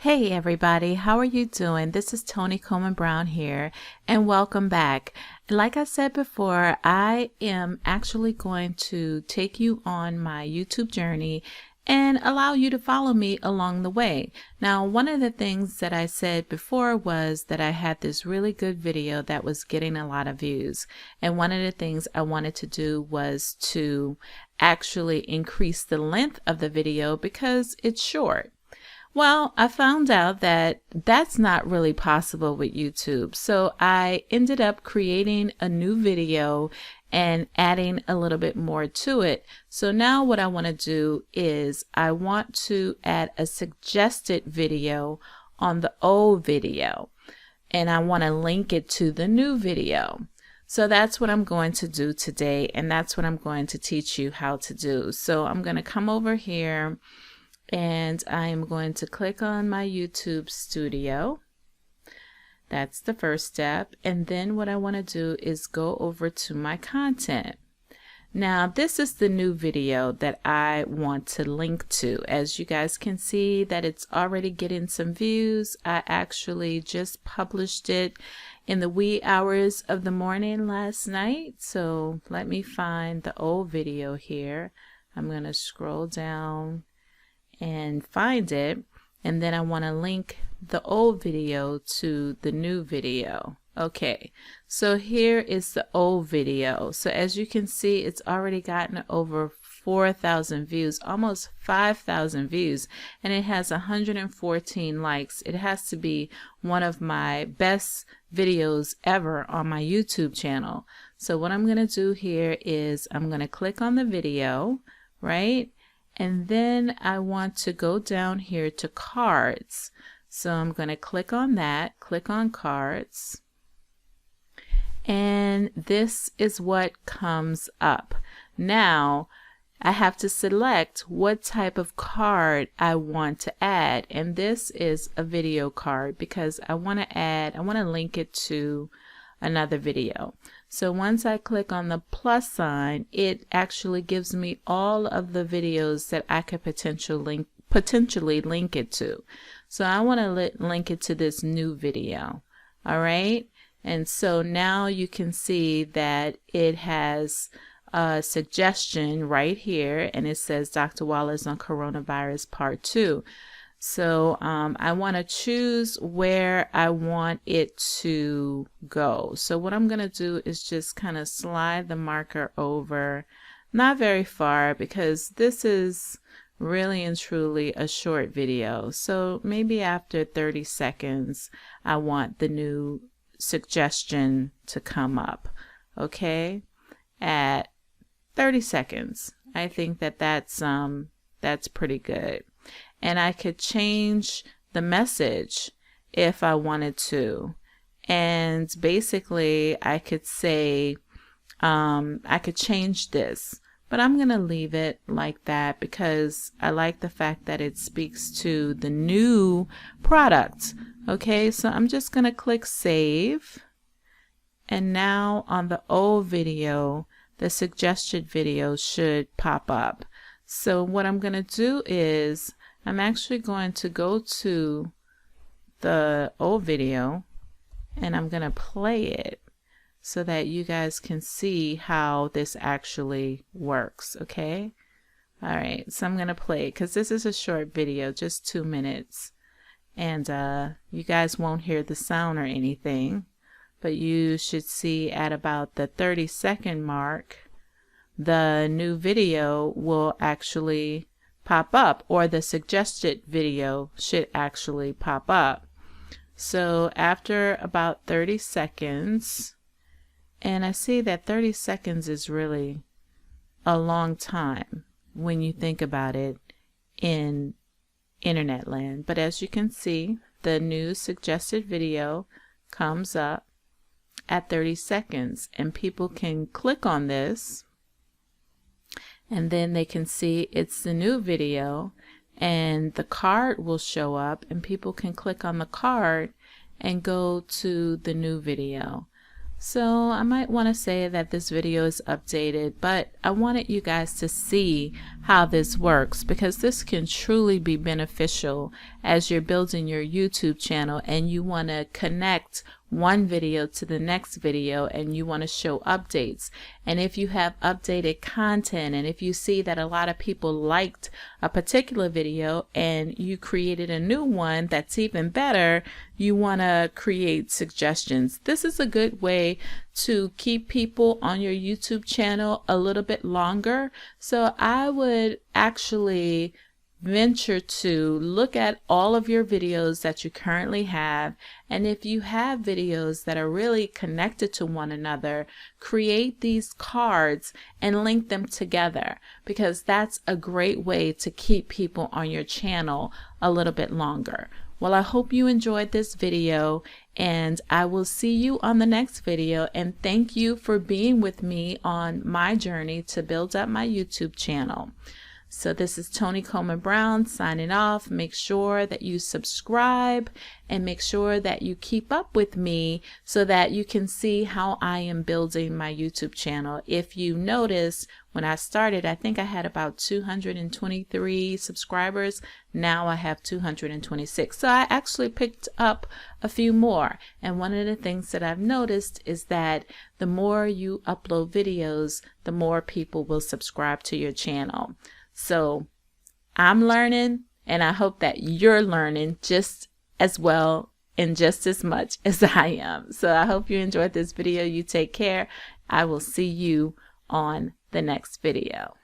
Hey everybody, how are you doing? This is Toni Coleman Brown here, and welcome back. Like I said before, I am actually going to take you on my YouTube journey and allow you to follow me along the way. Now, one of the things that I said before was that I had this really good video that was getting a lot of views. And one of the things I wanted to do was to actually increase the length of the video because it's short. Well, I found out that that's not really possible with YouTube. So I ended up creating a new video and adding a little bit more to it. So now what I want to do is I want to add a suggested video on the old video, and I want to link it to the new video. So that's what I'm going to do today, and that's what I'm going to teach you how to do. So I'm going to come over here and I am going to click on my YouTube studio. That's the first step. And then what I want to do is go over to my content. Now, this is the new video that I want to link to. As you guys can see that it's already getting some views. I actually just published it in the wee hours of the morning last night. So let me find the old video here. I'm going to scroll down and find it, and then I want to link the old video to the new video. Okay, so here is the old video. So as you can see, it's already gotten over 4,000 views, almost 5,000 views, and it has 114 likes. It has to be one of my best videos ever on my YouTube channel. So what I'm going to do here is I'm going to click on the video, right? And then I want to go down here to cards. So I'm going to click on that, click on cards. And this is what comes up. Now I have to select what type of card I want to add. And this is a video card because I want to link it to another video. So once I click on the plus sign, it actually gives me all of the videos that I could potentially link it to. So I want to link it to this new video. All right. And so now you can see that it has a suggestion right here, and it says Dr. Wallace on Coronavirus Part 2. So I want to choose where I want it to go. So what I'm going to do is just kind of slide the marker over, not very far, because this is really and truly a short video. So maybe after 30 seconds, I want the new suggestion to come up. Okay, at 30 seconds, I think that that's pretty good. And I could change the message if I wanted to. And basically I could say, I could change this, but I'm going to leave it like that because I like the fact that it speaks to the new product. Okay, so I'm just going to click save. And now on the old video, the suggested video should pop up. So what I'm going to do is I'm actually going to go to the old video and I'm going to play it so that you guys can see how this actually works. Okay. All right. So I'm going to play it because this is a short video, just 2 minutes. And you guys won't hear the sound or anything, but you should see at about the 30-second mark, the new video will actually pop up, or the suggested video should actually pop up. So after about 30 seconds, and I see that 30 seconds is really a long time when you think about it in internet land. But as you can see, the new suggested video comes up at 30 seconds, and people can click on this and then they can see it's the new video, and the card will show up and people can click on the card and go to the new video. So I might want to say that this video is updated, but I wanted you guys to see how this works, because this can truly be beneficial as you're building your YouTube channel and you want to connect one video to the next video and you want to show updates. And if you have updated content, and if you see that a lot of people liked a particular video and you created a new one that's even better, you want to create suggestions. This is a good way to keep people on your YouTube channel a little bit longer. So I would actually venture to look at all of your videos that you currently have, and if you have videos that are really connected to one another, create these cards and link them together, because that's a great way to keep people on your channel a little bit longer. Well, I hope you enjoyed this video, and I will see you on the next video, and thank you for being with me on my journey to build up my YouTube channel. So this is Toni Coleman Brown signing off. Make sure that you subscribe and make sure that you keep up with me so that you can see how I am building my YouTube channel. If you notice, when I started, I think I had about 223 subscribers. Now I have 226. So I actually picked up a few more. And one of the things that I've noticed is that the more you upload videos, the more people will subscribe to your channel. So I'm learning, and I hope that you're learning just as well and just as much as I am. So I hope you enjoyed this video. You take care. I will see you on the next video.